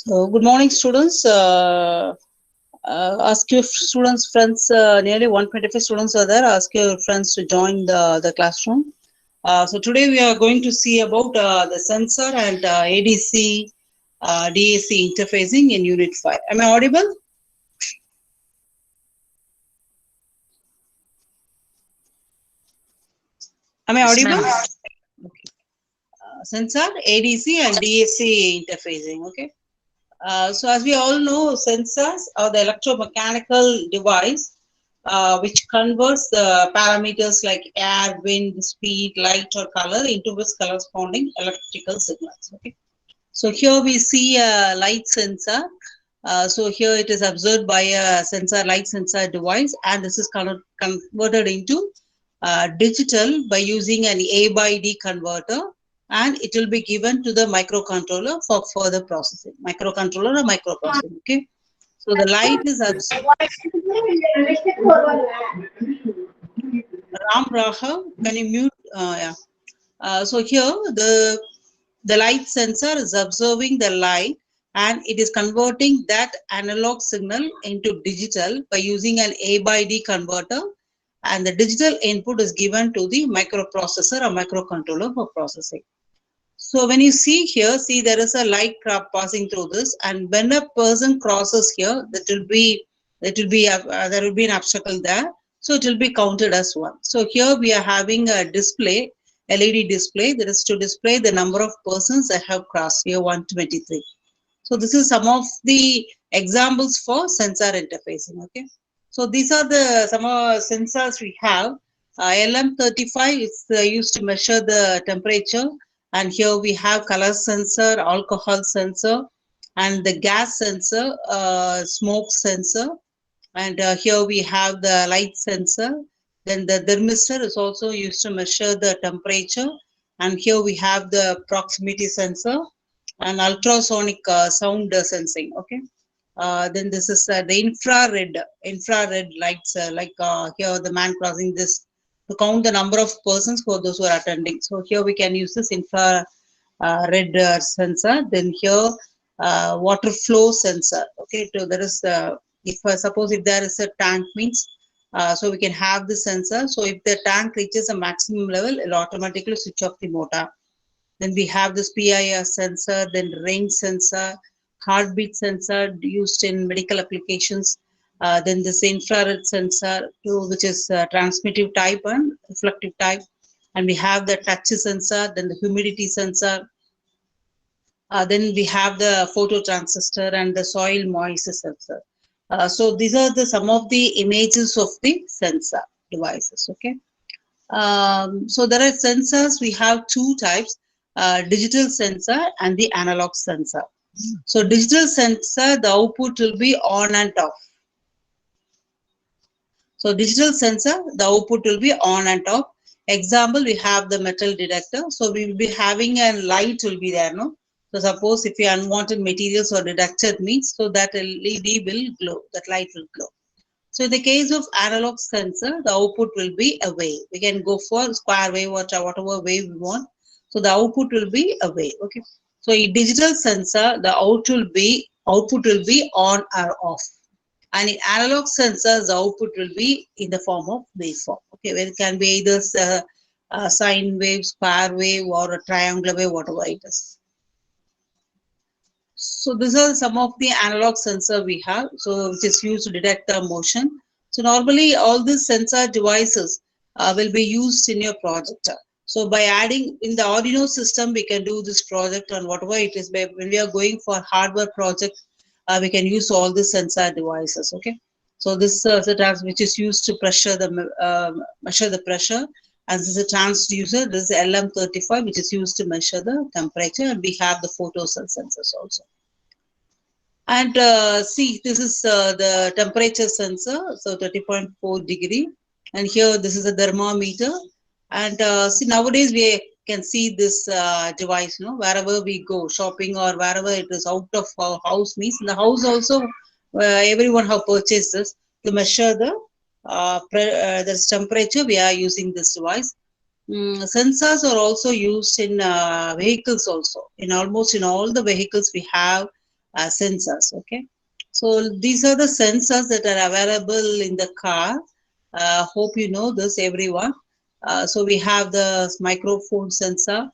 So, good morning, students. Ask your students, friends. Nearly 125 students are there. Ask your friends to join the classroom. So today we are going to see about the sensor and ADC, DAC interfacing in Unit 5. Am I audible? Am I Yes, audible? ma'am. Sensor, ADC, and DAC interfacing. Okay. So as we all know, sensors are the electromechanical device which converts the parameters like air, wind, speed, light or color into its corresponding electrical signals. Okay. So here we see a light sensor. So here it is observed by a sensor light sensor device, and this is converted into digital by using an A by D converter, and it will be given to the microcontroller for further processing. Microcontroller or microprocessing. Okay. So the light is Ram Rahav. Can you mute? Yeah. So here the light sensor is observing the light and it is converting that analog signal into digital by using an A by D converter, and the digital input is given to the microprocessor or microcontroller for processing. So when you see here, see there is a light passing through this, and when a person crosses here, there will be an obstacle there, so it will be counted as one. So here we are having a display, LED display, that is to display the number of persons that have crossed here 123. So this is some of the examples for sensor interfacing. Okay. So these are the some sensors we have. LM35 is used to measure the temperature, and here we have color sensor, alcohol sensor, and the gas sensor, smoke sensor, and here we have the light sensor. Then the thermistor is also used to measure the temperature, and here we have the proximity sensor and ultrasonic sound sensing. Okay. Then this is the infrared lights, here the man crossing this to count the number of persons for those who are attending. So here we can use this infrared sensor. Then here water flow sensor. Okay, so there is if suppose if there is a tank means. So we can have the sensor. So if the tank reaches a maximum level, it will automatically switch off the motor. Then we have this PIR sensor, then range sensor, heartbeat sensor used in medical applications. Then this infrared sensor, too, which is transmittive type and reflective type. And we have the touch sensor, then the humidity sensor. Then we have the phototransistor and the soil moisture sensor. So these are the some of the images of the sensor devices. Okay. So there are sensors. We have two types: digital sensor and the analog sensor. So digital sensor, the output will be on and off. So digital sensor, the output will be on and off. Example, we have the metal detector. So we will be having a light will be there, no? So suppose if the unwanted materials are detected means, so that LED will glow, that light will glow. So in the case of analog sensor, the output will be a wave. We can go for square wave or whatever wave we want. So the output will be a wave. Okay. So in digital sensor, the output will be on or off. And in analog sensors, the output will be in the form of waveform. Okay, where it can be either sine wave, square wave, or a triangular wave, whatever it is. So these are some of the analog sensor we have, so which is used to detect the motion. So normally all these sensor devices will be used in your project. So by adding in the Arduino system, we can do this project on whatever it is. When we are going for hardware project, we can use all the sensor devices. Okay. So this is a trans which is used to measure the pressure. And this is a transducer. This is LM35, which is used to measure the temperature. And we have the photocell sensors also. And see, this is the temperature sensor, so 30.4 degree. And here, this is a thermometer. And see, nowadays we can see this device, wherever we go, shopping or wherever it is out of our house means. In the house also, everyone have purchased this to measure this temperature. We are using this device. Sensors are also used in vehicles also. In almost in all the vehicles we have sensors. Okay, so these are the sensors that are available in the car. Hope you know this, everyone. So we have the microphone sensor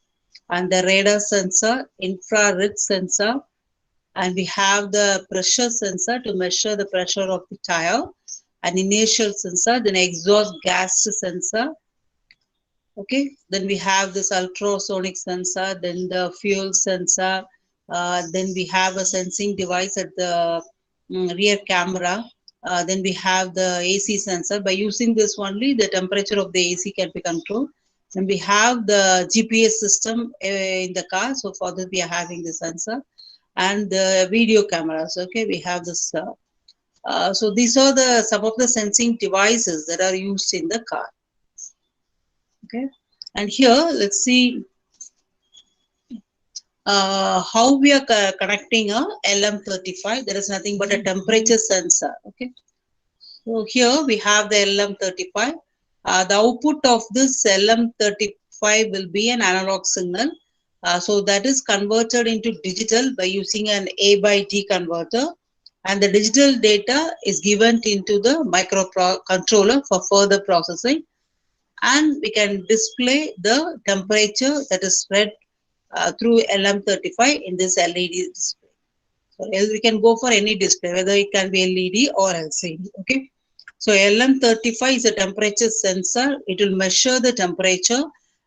and the radar sensor, infrared sensor, and we have the pressure sensor to measure the pressure of the tire, an inertial sensor, then exhaust gas sensor. Okay, then we have this ultrasonic sensor, then the fuel sensor, then we have a sensing device at the rear camera. Then we have the AC sensor. By using this only, the temperature of the AC can be controlled. Then we have the GPS system in the car. So for this, we are having the sensor and the video cameras. Okay, we have this. So these are the some of the sensing devices that are used in the car. Okay, and here let's see how we are connecting a LM35. There is nothing but a temperature sensor. Okay, so here we have the LM35. The output of this LM35 will be an analog signal. So that is converted into digital by using an A by D converter, and the digital data is given into the microcontroller for further processing, and we can display the temperature that is read through LM35 in this LED display. So we can go for any display, whether it can be LED or LCD. Okay. So LM35 is a temperature sensor. It will measure the temperature.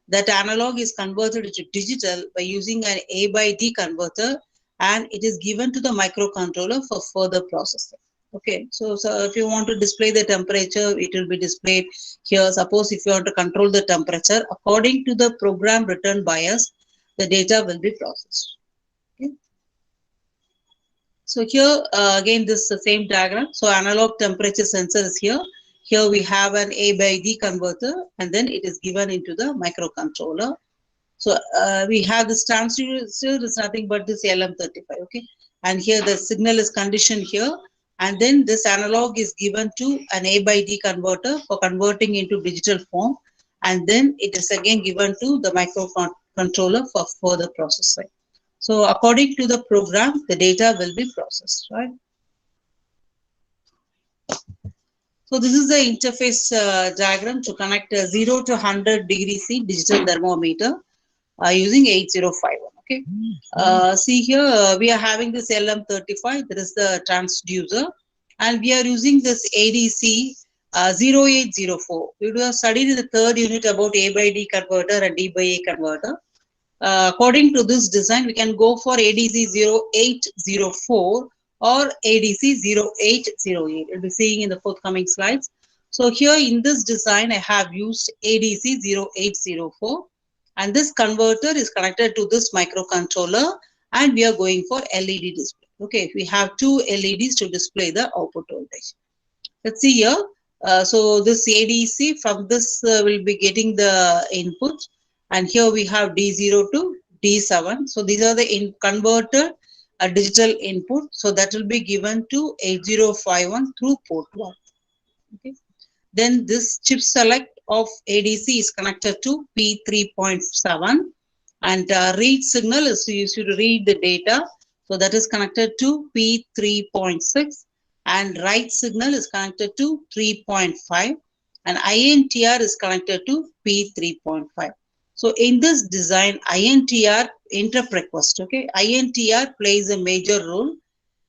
That analog is converted to digital by using an A by D converter, and it is given to the microcontroller for further processing. Okay, so if you want to display the temperature, it will be displayed here. Suppose if you want to control the temperature, according to the program written by us, the data will be processed. Okay. So here again this is the same diagram. So analog temperature sensor is here. Here we have an A by D converter, and then it is given into the microcontroller. So we have this transducer is nothing but this LM35. Okay, and here the signal is conditioned here, and then this analog is given to an A by D converter for converting into digital form, and then it is again given to the microcontroller for further processing. So according to the program, the data will be processed, right? So this is the interface diagram to connect a 0 to 100 degree C digital thermometer using 8051. Okay. See here, we are having this LM35. There is the transducer, and we are using this ADC 0804. We have studied in the third unit about A by D converter and D by A converter. According to this design, we can go for ADC 0804 or ADC 0808. We'll be seeing in the forthcoming slides. So here in this design, I have used ADC 0804, and this converter is connected to this microcontroller, and we are going for LED display. Okay, we have two LEDs to display the output voltage. Let's see here. So this ADC from this will be getting the input, and here we have D0 to D7. So these are the converted digital input. So that will be given to 8051 through port 1. Okay. Then this chip select of ADC is connected to P3.7, and read signal is used to read the data. So that is connected to P3.6, and write signal is connected to 3.5, and INTR is connected to P3.5. So in this design, INTR, interrupt request, okay, INTR plays a major role.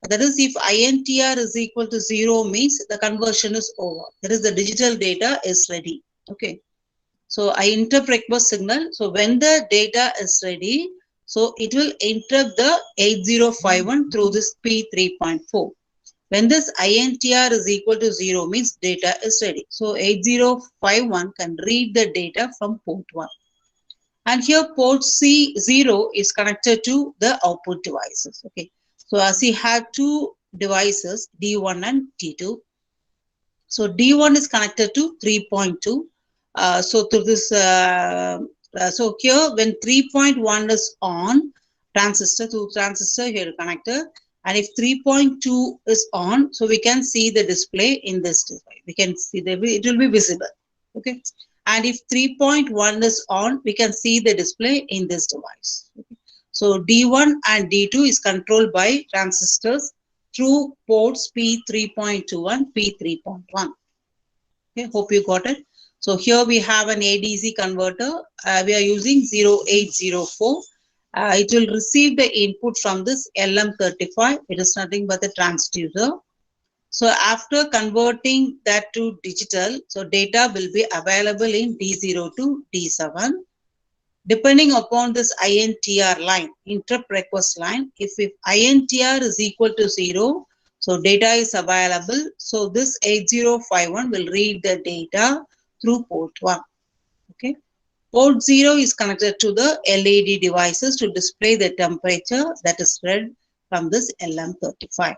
That is, if INTR is equal to 0 means the conversion is over. That is, the digital data is ready. Okay. So I interrupt request signal. So when the data is ready, so it will interrupt the 8051 through this P3.4. When this INTR is equal to 0 means data is ready. So 8051 can read the data from port 1. And here port C0 is connected to the output devices. Okay. So as we have two devices, D1 and D2. So D1 is connected to 3.2. So through this, so here when 3.1 is on, transistor to transistor here connector, and if 3.2 is on, so we can see the display in this device. We can see it will be visible. Okay. And if 3.1 is on, we can see the display in this device. Okay. So D1 and D2 is controlled by transistors through ports P3.2 and P3.1. Okay, hope you got it. So here we have an ADC converter. We are using 0804. It will receive the input from this LM35. It is nothing but the transducer. So after converting that to digital, so data will be available in D0 to D7. Depending upon this INTR line, interrupt request line, if INTR is equal to 0, so data is available. So this 8051 will read the data through port 1. Okay. Port 0 is connected to the LED devices to display the temperature that is read from this LM35.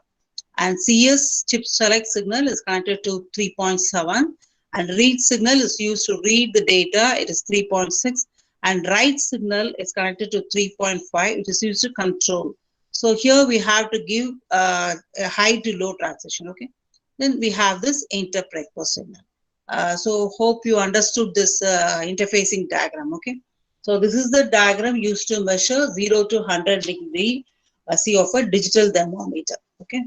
And CS chip select signal is connected to 3.7, and read signal is used to read the data. It is 3.6, and write signal is connected to 3.5. It is used to control. So here we have to give a high to low transition. Okay. Then we have this interrupt request signal. So hope you understood this interfacing diagram. Okay. So this is the diagram used to measure 0 to 100 degree C of a digital thermometer. Okay.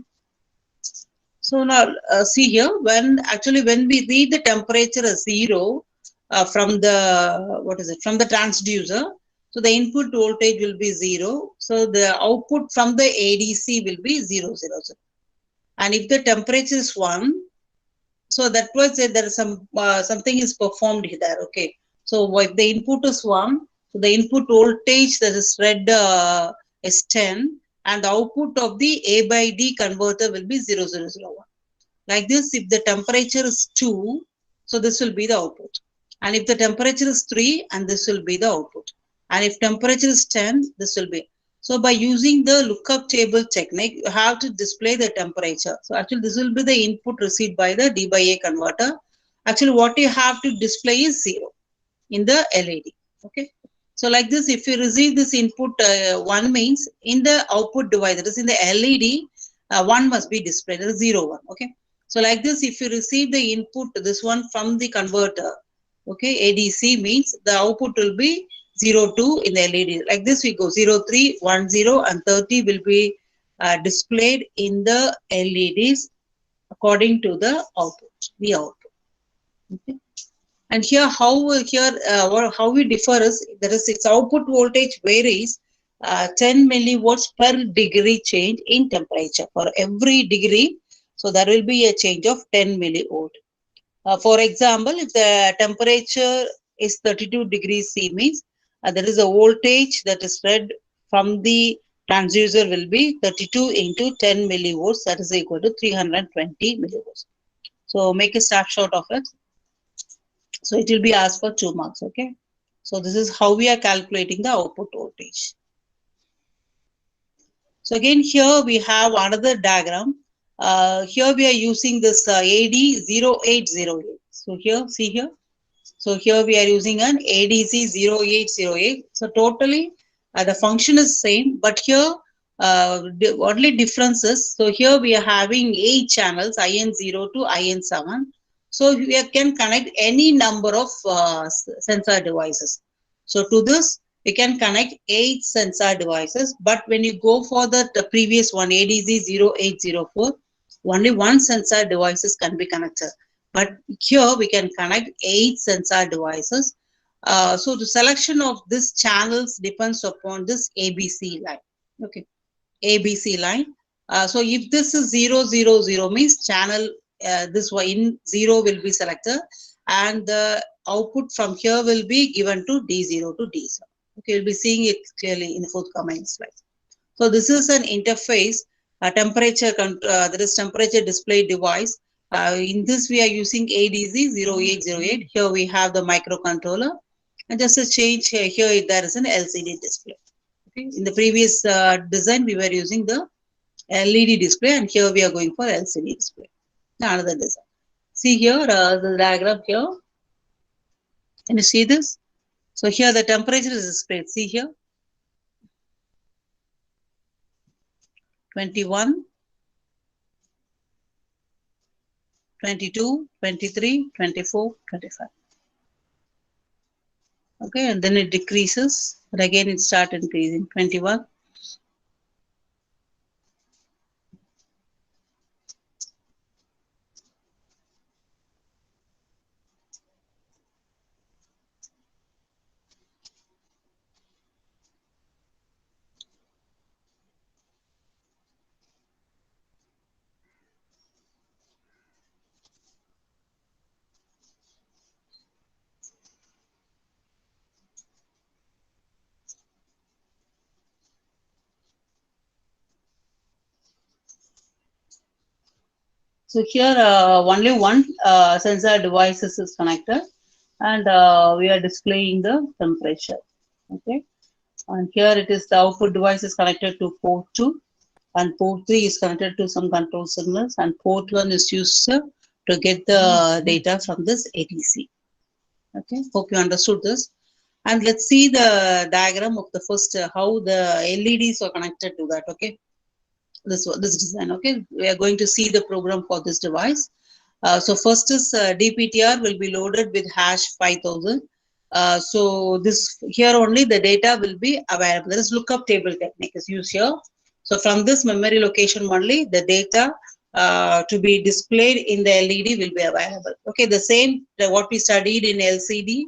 So now see here, when we read the temperature as 0 from the transducer, so the input voltage will be 0. So the output from the ADC will be 0, 0, 0. And if the temperature is 1, so that was there is something is performed there. Okay. So if the input is 1, so the input voltage that is read is 10, and the output of the A by D converter will be 0, 0, 0, 1. Like this, if the temperature is 2, so this will be the output. And if the temperature is 3, and this will be the output. And if temperature is 10, this will be. So by using the lookup table technique, you have to display the temperature. So actually this will be the input received by the D by A converter. Actually what you have to display is 0 in the LED. Okay. So like this, if you receive this input 1 means in the output device, that is in the LED, 1 must be displayed, that is 0, 1. Okay. So like this, if you receive the input, this one from the converter, okay, ADC means the output will be 0, 2 in the LED. Like this we go 0, 3, 1, 0 and 30 will be displayed in the LEDs according to the output, the output. Okay. And here how we differ is, there is its output voltage varies 10 millivolts per degree change in temperature. For every degree, so there will be a change of 10 millivolt. For example, if the temperature is 32 degrees C means there is a voltage that is read from the transducer will be 32 into 10 millivolts, that is equal to 320 millivolts. So make a snapshot of it. So it will be asked for 2 marks. Okay. So this is how we are calculating the output voltage. So again, here we have another diagram. Here we are using this AD0808. So here, see here. So here we are using an ADC 0808. So totally the function is same, but here the only difference is, so here we are having 8 channels, IN0 to IN7. So we can connect any number of sensor devices. So to this, we can connect 8 sensor devices, but when you go for the previous one, ADC 0804, only 1 sensor devices can be connected. But here we can connect 8 sensor devices. So the selection of this channels depends upon this ABC line. Okay, ABC line. So if this is 000 means channel this one in 0 will be selected, and the output from here will be given to D0 to D7. Okay, you'll be seeing it clearly in the forthcoming slides. So this is an interface, there is temperature display device. In this we are using ADC 0808. Here we have the microcontroller, and just a change here there is an LCD display. Okay. In the previous design we were using the LED display, and here we are going for LCD display. Another design. See here the diagram here. Can you see this? So here the temperature is displayed. See here. 21, 22, 23, 24, 25. Okay, and then it decreases. But again, it started increasing. 21. So here only one sensor device is connected, and we are displaying the temperature. Okay, and here it is the output device is connected to port 2, and port 3 is connected to some control signals, and port 1 is used to get the data from this ADC. Okay, hope you understood this. And let's see the diagram of the first how the LEDs are connected to that. Okay, this design. Okay, we are going to see the program for this device. So first is DPTR will be loaded with hash 5000. So this here only the data will be available. There is lookup table technique is used here. So from this memory location only the data to be displayed in the LED will be available. Okay, the same what we studied in LCD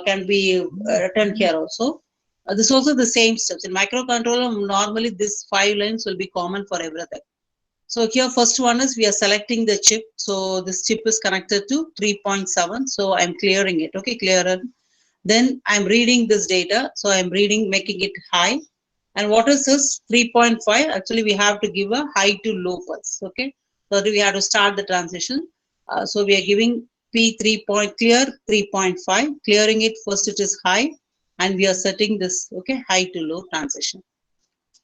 can be written here also. This is also the same steps. In microcontroller, normally these 5 lines will be common for everything. So here first one is we are selecting the chip. So this chip is connected to 3.7. So I'm clearing it. Okay, clear. Then I'm reading this data. So I'm reading, making it high. And what is this 3.5? Actually, we have to give a high to low pulse. Okay, so we have to start the transition. So we are giving P3 point clear 3.5, clearing it first. It is high, and we are setting this high to low transition.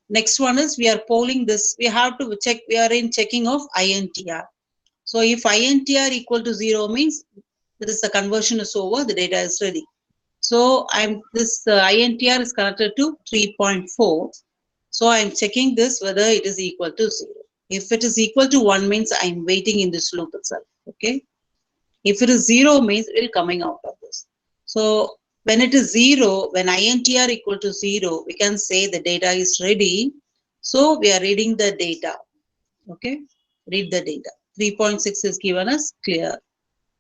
Next one is we are polling this. We have to check. We are in checking of INTR. So if INTR equal to 0 means that is the conversion is over. The data is ready. So I'm this INTR is connected to 3.4. So I'm checking this whether it is equal to 0. If it is equal to 1 means I'm waiting in this loop itself. Okay. If it is 0 means it will coming out of this. So when it is 0, when INTR equal to 0, we can say the data is ready. So we are reading the data. Okay. Read the data. 3.6 is given as clear.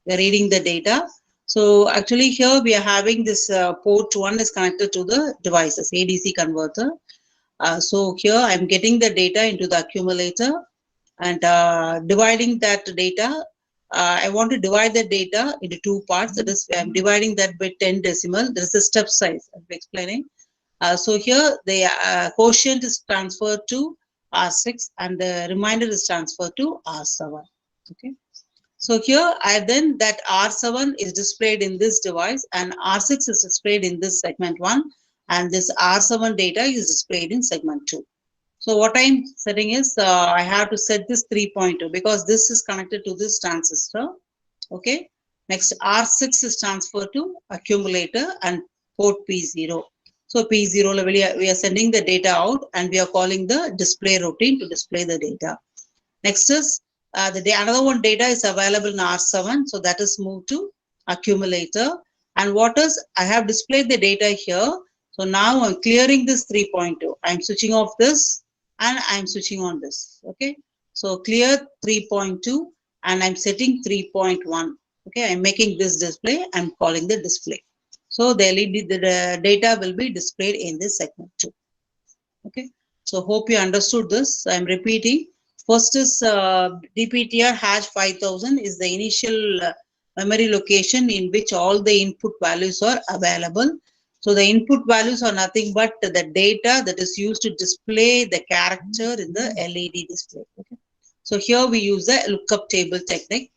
We are reading the data. So actually here we are having this port 1 is connected to the devices, ADC converter. So here I'm getting the data into the accumulator and dividing that data. I want to divide the data into 2 parts. That is, I'm dividing that by 10 decimal. There is a step size. I'm explaining. So here the quotient is transferred to R6 and the remainder is transferred to R7. Okay. So here I then that R7 is displayed in this device and R6 is displayed in this segment 1 and this R7 data is displayed in segment 2. So what I'm setting is I have to set this 3.2 because this is connected to this transistor. Okay. Next R6 is transferred to accumulator and port P0. So P0 level we are sending the data out and we are calling the display routine to display the data. Next is another one data is available in R7. So that is moved to accumulator. And what is I have displayed the data here. So now I'm clearing this 3.2. I'm switching off this and I'm switching on this. Okay. So clear 3.2 and I'm setting 3.1. Okay. I'm making this display. I'm calling the display. So the LED the data will be displayed in this segment 2. Okay. So hope you understood this. I'm repeating. First is DPTR hash 5000 is the initial memory location in which all the input values are available. So the input values are nothing but the data that is used to display the character in the LED display. Okay. So here we use the lookup table technique.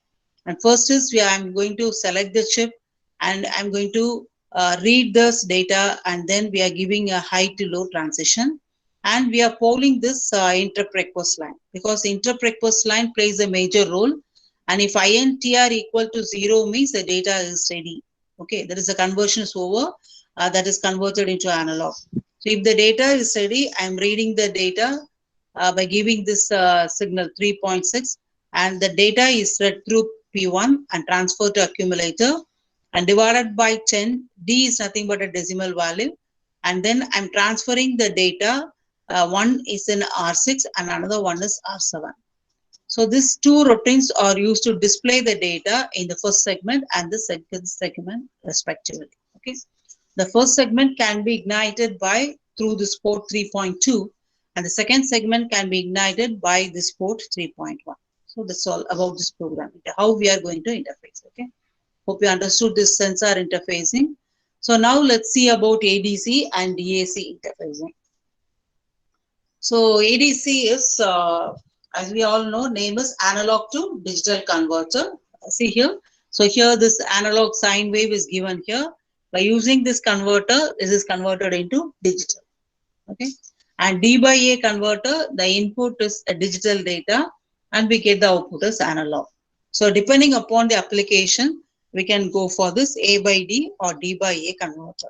And first is I'm going to select the chip and I'm going to read this data and then we are giving a high to low transition. And we are polling this interrupt request line because interrupt request line plays a major role. And if INTR equal to 0 means the data is ready. Okay, there is a conversion is over that is converted into analog. So if the data is ready, I'm reading the data by giving this signal 3.6 and the data is read through P1 and transferred to accumulator and divided by 10. D is nothing but a decimal value. and then I'm transferring the data. One is in R6 and another one is R7. So these two routines are used to display the data in the first segment and the second segment respectively. Okay. The first segment can be ignited by through this port 3.2, and the second segment can be ignited by this port 3.1. So that's all about this program, how we are going to interface. Okay. Hope you understood this sensor interfacing. So now let's see about ADC and DAC interfacing. So ADC is, as we all know, name is analog to digital converter. See here. So here this analog sine wave is given here. By using this converter, this is converted into digital. Okay. And D by A converter, the input is a digital data and we get the output as analog. So depending upon the application, we can go for this A by D or D by A converter.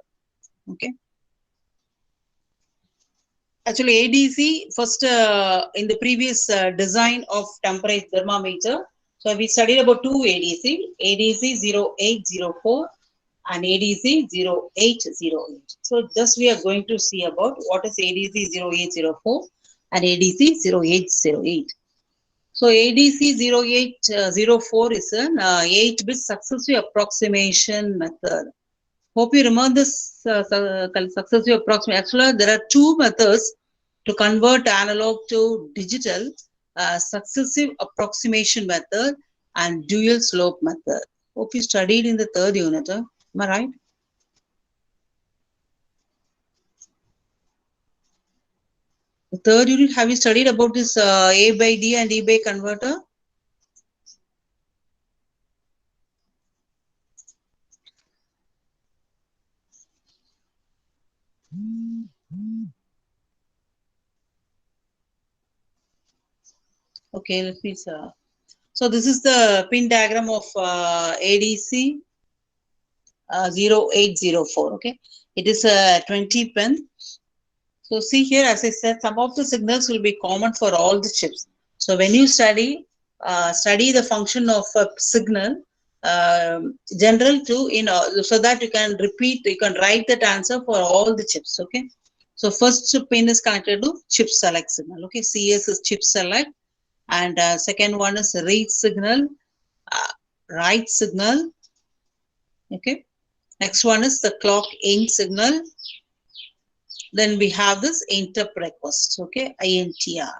Okay. Actually, ADC first in the previous design of temperature thermometer. So we studied about two ADC 0804 and ADC 0808. So just we are going to see about what is ADC 0804 and ADC 0808. So ADC 0804 is an 8-bit successive approximation method. Hope you remember this successive approximation. Actually, there are two methods to convert analog to digital, successive approximation method and dual slope method. Hope you studied in the third unit. Am I right? The third unit, have you studied about this A by D and D by converter? Okay, let me see. So this is the pin diagram of ADC 0804. Okay, it is a 20 pin. So see here, as I said, some of the signals will be common for all the chips. So when you study the function of a signal, general to so that you can repeat, you can write that answer for all the chips. Okay. So first pin is connected to chip select signal. Okay, CS is chip select, and second one is read signal, write signal. Okay. Next one is the clock in signal. Then we have this interrupt request. Okay, INTR.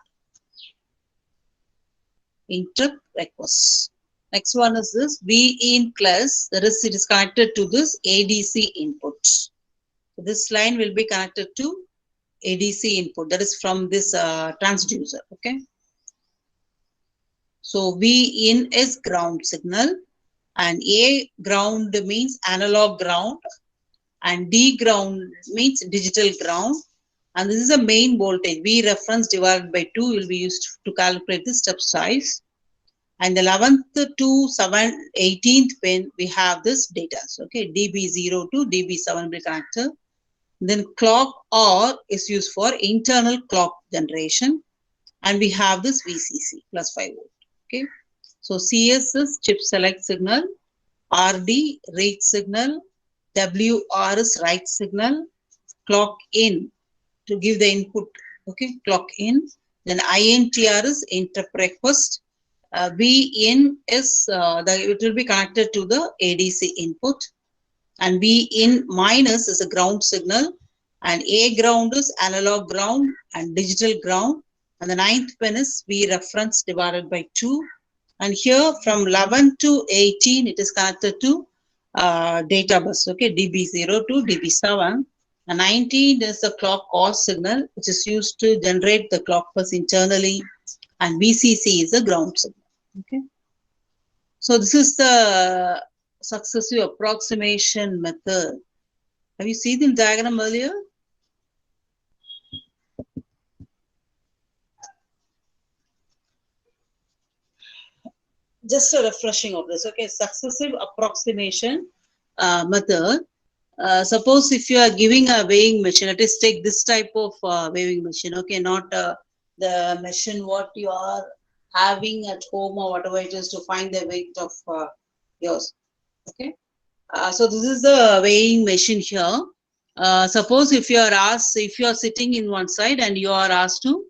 Interrupt request. Next one is this V in plus. That is, it is connected to this ADC input. So this line will be connected to ADC input. That is from this transducer. Okay. So V in is ground signal, and A ground means analog ground, and D ground means digital ground. And this is the main voltage. V reference divided by 2 will be used to calculate the step size. And the 11th to 18th pin, we have this data. So, okay, DB0 to DB7 will be connected. Then clock OR is used for internal clock generation. And we have this VCC plus 5 volt. Okay. So CS is chip select signal, RD read signal, WR is write signal, clock in to give the input. Okay, clock in. Then INTR is interrupt request. V in is it will be connected to the ADC input, and V in minus is a ground signal, and A ground is analog ground and digital ground, and the 9th pin is V reference divided by 2. And here from 11 to 18, it is connected to data bus. Okay, DB0 to DB7. And 19 is the clock OR signal, which is used to generate the clock bus internally, and VCC is the ground signal. Okay. So this is the successive approximation method. Have you seen the diagram earlier? Just a refreshing of this. Okay, successive approximation method. Suppose if you are giving a weighing machine, let us take this type of weighing machine. Okay, not the machine what you are having at home or whatever it is to find the weight of yours. Okay. So this is the weighing machine here. Suppose if you are asked, if you are sitting in one side and you are asked to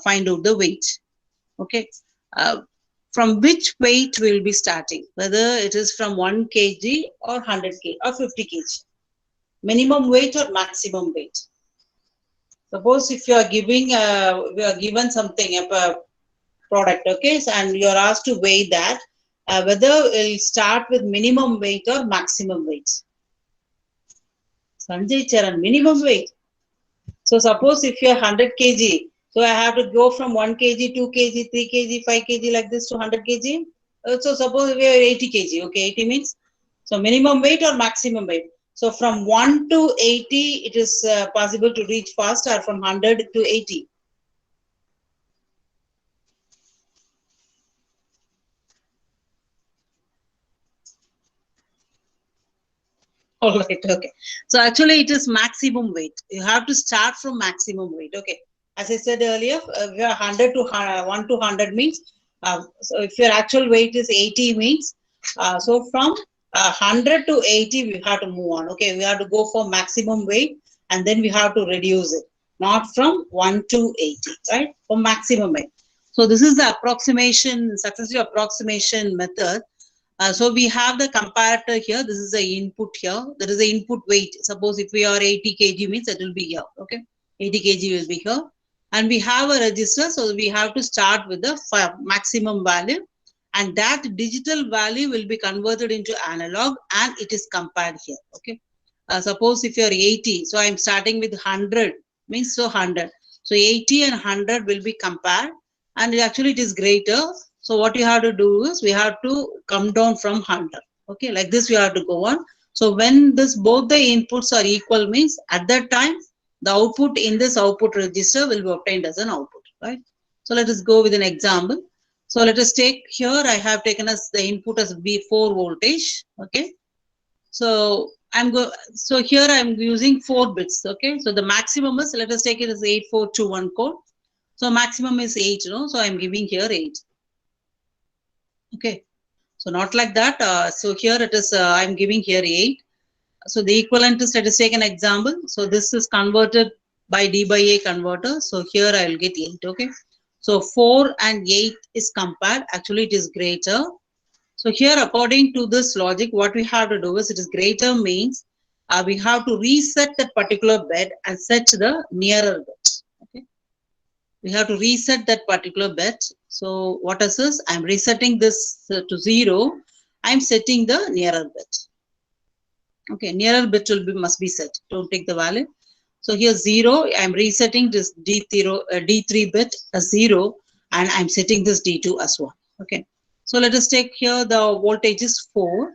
find out the weight, okay, from which weight will be starting, whether it is from 1 kg or 100 kg or 50 kg, minimum weight or maximum weight. Suppose if you are giving, we are given something, a product, okay, so, and you are asked to weigh that, whether it will start with minimum weight or maximum weight. Sanjay Charan, minimum weight. So suppose if you are 100 kg, so I have to go from 1 kg, 2 kg, 3 kg, 5 kg like this to 100 kg. So suppose we are 80 kg, okay, 80 means, so minimum weight or maximum weight. So from 1 to 80, it is possible to reach fast, or from 100 to 80. All right, okay. So actually it is maximum weight. You have to start from maximum weight, okay. As I said earlier, we are 100 to 1 to 100 means, so if your actual weight is 80 means, so from 100 to 80 we have to move on, okay. We have to go for maximum weight and then we have to reduce it, not from 1 to 80, right, for maximum weight. So this is the approximation, successive approximation method. So we have the comparator here. This is the input here. There is the input weight. Suppose if we are 80 kg means it will be here. Okay, 80 kg will be here. And we have a register. So we have to start with the maximum value. And that digital value will be converted into analog and it is compared here. Okay. Suppose if you are 80. So I'm starting with 100 means so 100. So 80 and 100 will be compared. And actually it is greater. So what you have to do is we have to come down from 100. Okay, like this we have to go on. So when this both the inputs are equal means at that time the output in this output register will be obtained as an output, right? So let us go with an example. So let us take here, I have taken as the input as V4 voltage. Okay. So so here I'm using 4 bits. Okay. So the maximum is, let us take it as 8421 code. So maximum is 8, you know. So I'm giving here 8. Okay, so not like that. So here it is, I'm giving here 8. So the equivalent is, let us take an example. So this is converted by D by A converter. So here I will get 8. Okay, so 4 and 8 is compared. Actually, it is greater. So here, according to this logic, what we have to do is, it is greater means we have to reset that particular bit and set the nearer bit. Okay, we have to reset that particular bit. So what is this? I'm resetting this to 0. I'm setting the nearer bit. Okay, nearer bit will be, must be set. Don't take the value. So here 0. I'm resetting this D3 bit as 0, and I'm setting this D2 as 1. Okay. So let us take here the voltage is 4.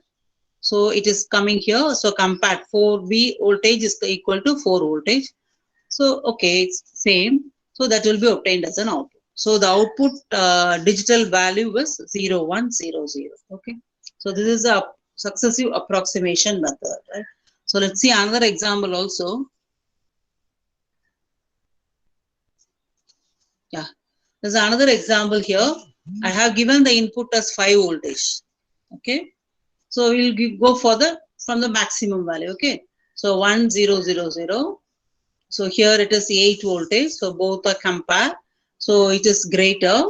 So it is coming here. So compared 4V voltage is equal to 4 voltage. So okay, it's same. So that will be obtained as an output. So the output digital value was 0100. Okay. So this is a successive approximation method, right? So let's see another example also. Yeah. There's another example here. I have given the input as 5 voltage. Okay. So we'll go for from the maximum value. Okay. So 1000. So here it is 8 voltage. So both are compared. So it is greater.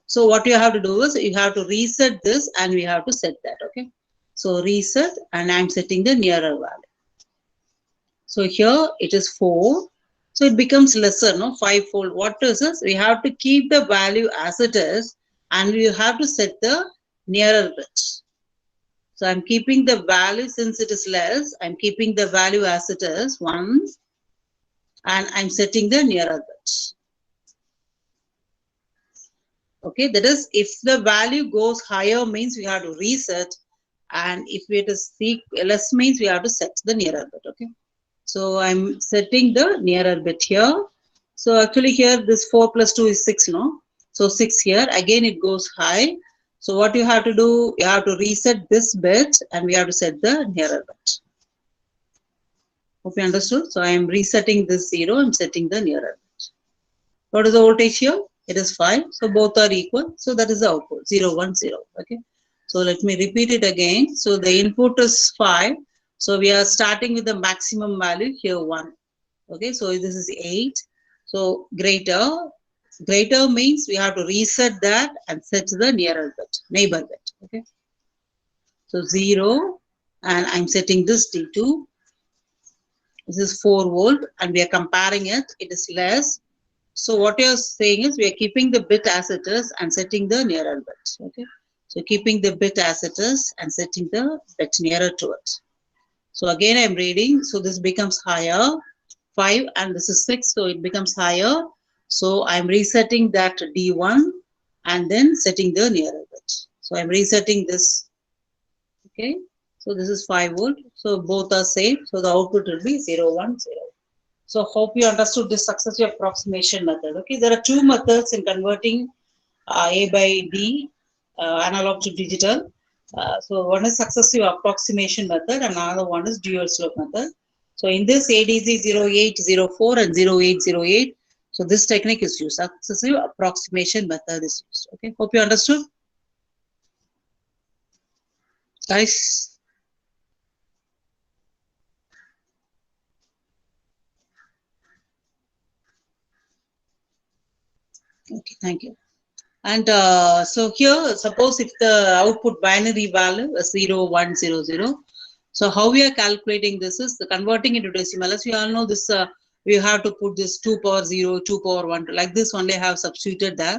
So what you have to do is you have to reset this and we have to set that. Okay. So reset and I'm setting the nearer value. So here it is 4. So it becomes lesser, no? 5-fold. What is this? We have to keep the value as it is and we have to set the nearer bit. So I'm keeping the value, since it is less, I'm keeping the value as it is, 1, and I'm setting the nearer bit. Okay, that is, if the value goes higher means we have to reset, and if it is less means we have to set the nearer bit. Okay, so I'm setting the nearer bit here. So actually here this 4 plus 2 is 6, no? So 6 here, again it goes high. So what you have to do, you have to reset this bit and we have to set the nearer bit. Hope you understood. So I am resetting this 0, I'm setting the nearer bit. What is the voltage here? It is 5. So both are equal. So that is the output, 0, 1, 0. Okay. So let me repeat it again. So the input is 5. So we are starting with the maximum value here 1. Okay, so this is 8. So greater means we have to reset that and set the nearer bit, neighbor bit. Okay, so 0, and I'm setting this D2. This is 4 volt, and we are comparing it. It is less. So what you're saying is we are keeping the bit as it is and setting the nearer bit. Okay, so keeping the bit as it is and setting the bit nearer to it. So again, I'm reading. So this becomes higher, 5, and this is 6, so it becomes higher. So I'm resetting that D1 and then setting the nearer bit. So I'm resetting this. Okay, so this is 5 volt. So both are same. So the output will be 0, 1, 0. So hope you understood this successive approximation method. Okay, there are two methods in converting A by D, analog to digital. So one is successive approximation method and another one is dual slope method. So in this ADC 0804 and 0808, so this technique is used. Successive approximation method is used. Okay, hope you understood. Guys. Okay, thank you. And so here, suppose if the output binary value is 0, 1, 0, 0. So how we are calculating this is the converting into decimal. As we all know, this we have to put this 2 power 0, 2 power 1. Like this only I have substituted there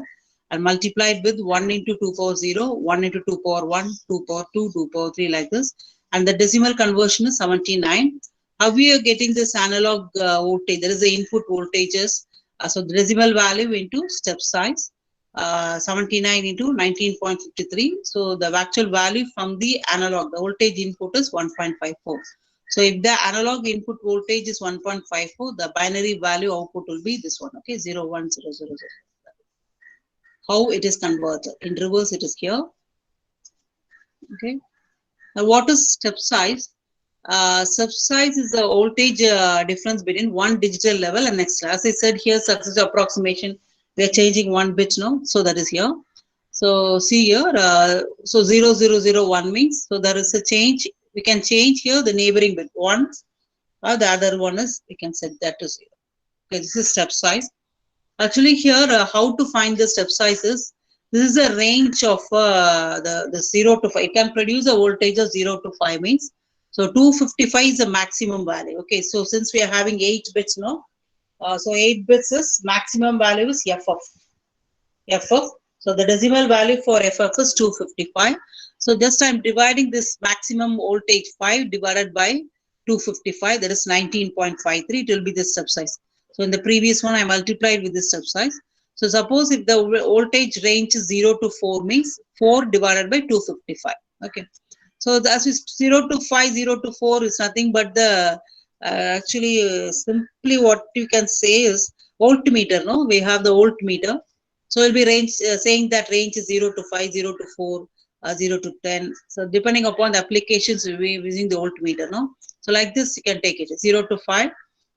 and multiplied with 1 into 2 power 0, 1 into 2 power 1, 2 power 2, 2 power 3 like this. And the decimal conversion is 79. How we are getting this analog voltage? There is the input voltages. So the decimal value into step size. 79 into 19.53. So the actual value from the analog, the voltage input is 1.54. So if the analog input voltage is 1.54, the binary value output will be this one. Okay, 0, 1, 0, 0, 0. How it is converted? In reverse, it is here. Okay. Now, what is step size? Step size is the voltage difference between one digital level and next. As I said here, successive approximation, we are changing one bit now. So that is here. So see here, so 0001 means, so there is a change. We can change here the neighboring bit 1, or the other one is, we can set that to 0. Okay, this is step size. Actually here, how to find the step sizes? This is a range of the 0 to 5. It can produce a voltage of 0 to 5 means. So 255 is the maximum value. Okay, so since we are having 8 bits now, so 8 bits is maximum value is FF. So the decimal value for FF is 255. So just I'm dividing this maximum voltage 5 divided by 255, that is 19.53. It will be the step size. So in the previous one, I multiplied with the step size. So suppose if the voltage range is 0 to 4 means 4 divided by 255. Okay. So as is 0 to 5, 0 to 4 is nothing but the simply what you can say is voltmeter. No, we have the voltmeter. So we'll be range saying that range is 0 to 5, 0 to 4, 0 to 10. So depending upon the applications, we'll be using the voltmeter. No, so like this you can take it 0 to 5.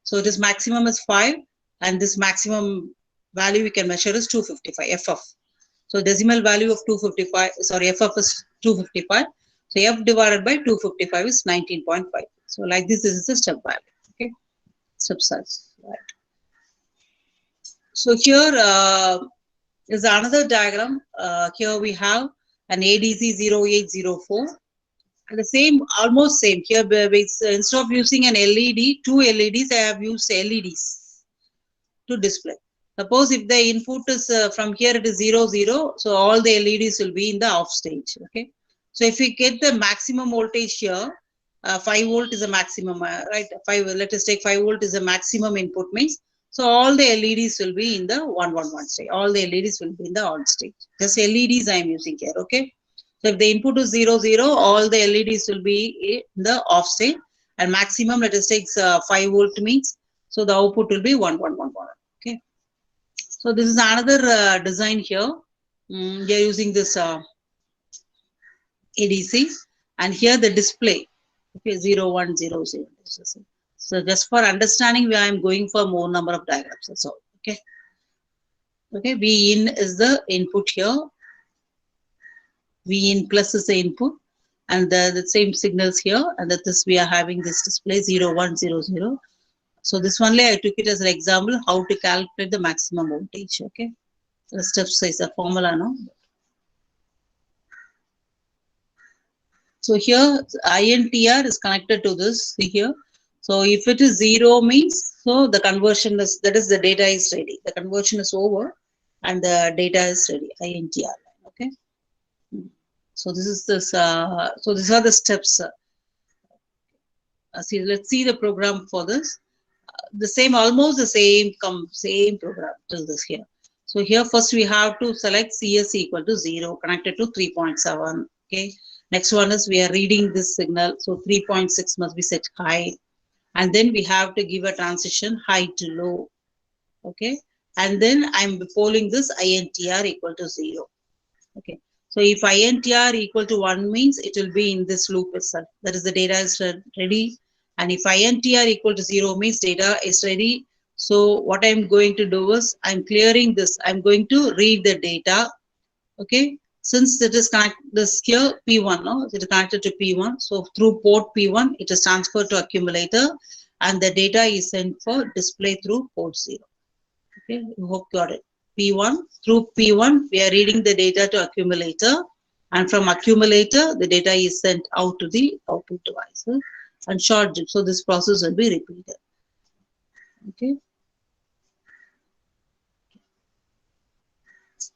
So this maximum is 5, and this maximum value we can measure is 255 FF. So decimal value of 255, sorry, FF is 255. So F divided by 255 is 19.5. So like this is the step value. Okay, step size. Right. So here is another diagram. Here we have an ADC 0804. And the same, almost same. Here, instead of using an LED, two LEDs, I have used LEDs to display. Suppose if the input is from here, it is 0, 0. So all the LEDs will be in the off stage. Okay. So if we get the maximum voltage here, 5 volt is a maximum, right? 5. Let us take 5 volt is a maximum input means. So all the LEDs will be in the 111 stage. All the LEDs will be in the on stage. Just LEDs I am using here. Okay. So if the input is 0, 0, all the LEDs will be in the off state, and maximum, let us take 5 volt means. So the output will be 1111. Okay. So this is another design here. We are using this ADC, and here the display. Okay, 0, 1, 0, 0. So just for understanding, I am going for more number of diagrams. That's all. Okay. Okay. V in is the input here. V in plus is the input, and the same signals here, and that this we are having this display 0, 1, 0, 0. So this only I took it as an example how to calculate the maximum voltage. Okay, the steps is a formula now. So here INTR is connected to this. See here. So if it is 0 means, so the conversion is, that is the data is ready. The conversion is over and the data is ready. INTR line. Okay. So this is this. So these are the steps. See, let's see the program for this. The same, almost the same program till this here. So here first we have to select CS equal to 0 connected to 3.7. Okay. Next one is we are reading this signal. So 3.6 must be set high. And then we have to give a transition high to low. Okay. And then I'm polling this INTR equal to 0. Okay. So if INTR equal to 1 means it will be in this loop itself. That is the data is ready. And if INTR equal to 0 means data is ready. So what I'm going to do is I'm clearing this. I'm going to read the data. Okay. Since it is connected this here P1, no, it is connected to P1. So through port P1, it is transferred to accumulator, and the data is sent for display through port 0. Okay, I hope you got it. P1, through P1, we are reading the data to accumulator, and from accumulator, the data is sent out to the output devices and short dip. So this process will be repeated. Okay.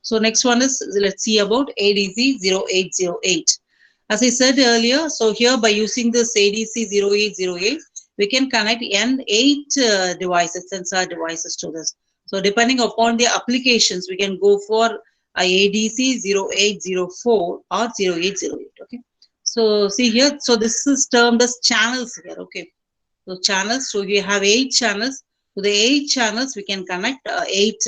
So next one is, let's see about ADC 0808. As I said earlier, so here by using this ADC 0808, we can connect N8 devices, sensor devices to this. So depending upon the applications, we can go for ADC 0804 or 0808. Okay. So see here, so this is termed as channels here. Okay. So channels, so we have 8 channels. To the 8 channels, we can connect 8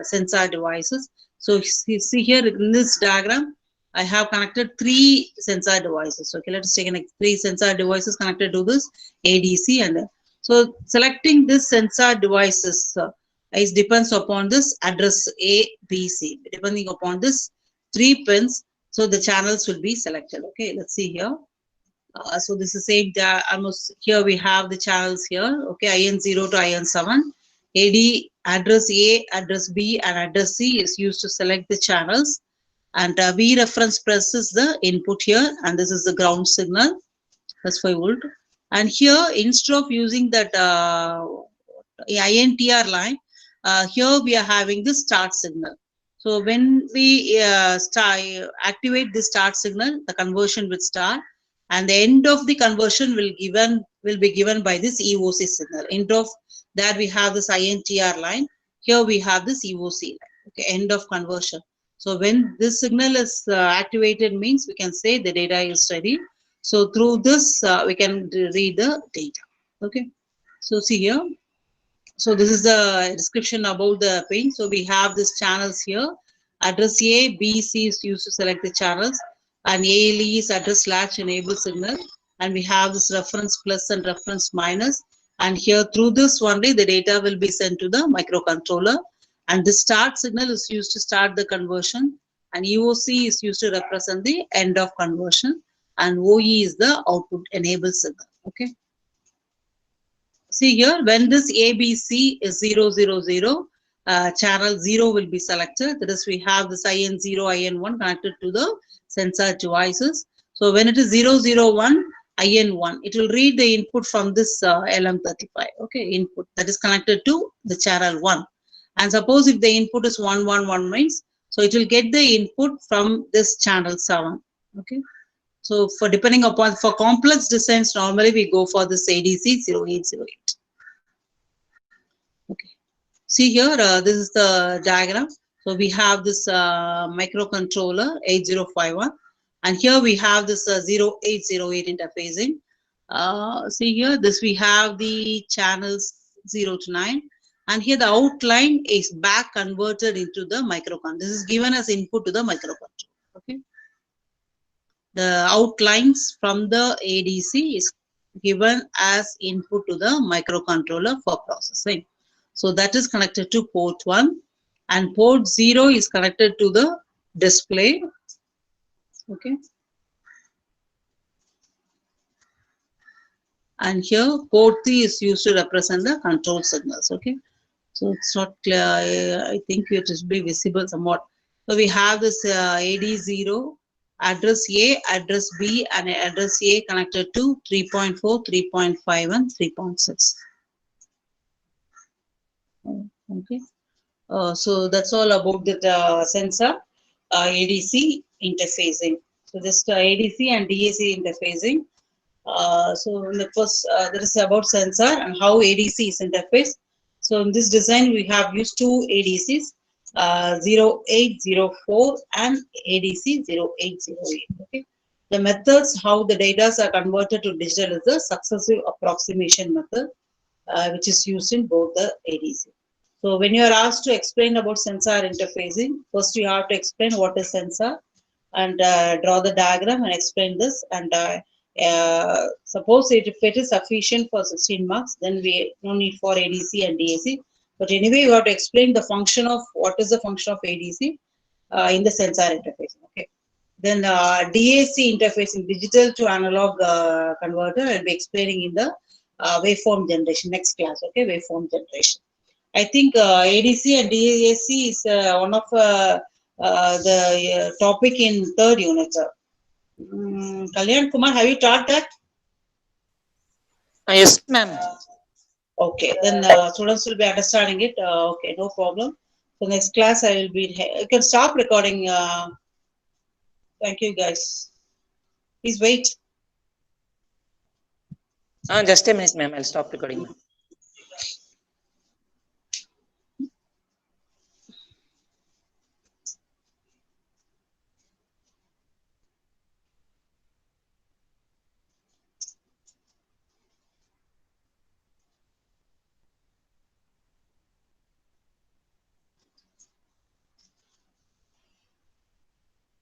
sensor devices. So see here in this diagram, I have connected 3 sensor devices. Okay, let's take 3 sensor devices connected to this ADC, and so selecting this sensor devices is depends upon this address A, B, C. Depending upon this 3 pins, so the channels will be selected. Okay, let's see here. So this is same almost here we have the channels here. Okay, IN0 to IN7. AD address A, address B, and address C is used to select the channels. And V reference press is the input here, and this is the ground signal. That's 5 volt. And here, instead of using that INTR line, here we are having the start signal. So when we activate the start signal, the conversion will start, and the end of the conversion will be given by this EOC signal. End of that we have this INTR line. Here we have this EOC line. Okay, end of conversion. So when this signal is activated means we can say the data is ready. So through this we can read the data. Okay. So see here. So this is the description about the pin. So we have these channels here. Address A, B, C is used to select the channels, and ALE is address latch enable signal. And we have this reference plus and reference minus. And here through this only the data will be sent to the microcontroller. And the start signal is used to start the conversion. And EOC is used to represent the end of conversion. And OE is the output enable signal. Okay. See here, when this ABC is 000, channel 0 will be selected. That is, we have this IN0, IN1 connected to the sensor devices. So when it is 001, IN1, it will read the input from this LM35. Okay, input that is connected to the channel 1. And suppose if the input is 111 means, so it will get the input from this channel 7. Okay. So for depending upon, for complex designs, normally we go for this ADC 0808. Okay. See here, this is the diagram. So we have this microcontroller 8051, and here we have this 0808 interfacing. See here, this we have the channels 0 to 9, and here the outline is back converted into the microcontroller. This is given as input to the microcontroller. Okay. The outlines from the ADC is given as input to the microcontroller for processing. So that is connected to port 1, and port 0 is connected to the display. Okay. and here port 3 is used to represent the control signals. Okay, so it's not clear. I think it will be visible somewhat. So we have this AD0, address A, address B, and address A connected to 3.4, 3.5, and 3.6. Okay. So that's all about the sensor ADC interfacing. So this ADC and DAC interfacing. So in the first, that is about sensor and how ADC is interfaced. So in this design, we have used two ADCs, 0804 and ADC 0808. Okay. The methods how the data are converted to digital is the successive approximation method, which is used in both the ADC. So when you are asked to explain about sensor interfacing, first you have to explain what is sensor and draw the diagram and explain this. And suppose if it is sufficient for 16 marks, then we no need for ADC and DAC. But anyway, you have to explain the function of what is the function of ADC in the sensor interfacing. Okay. Then DAC interfacing, digital to analog converter, I'll be explaining in the waveform generation next class. Okay, waveform generation. I think ADC and DAC is one of the topic in third unit. Kalyan Kumar, have you taught that? Yes, ma'am. Okay, then students will be understanding it. Okay, no problem. So next class I will be. You can stop recording. Thank you, guys. Please wait. Just a minute, ma'am. I'll stop recording.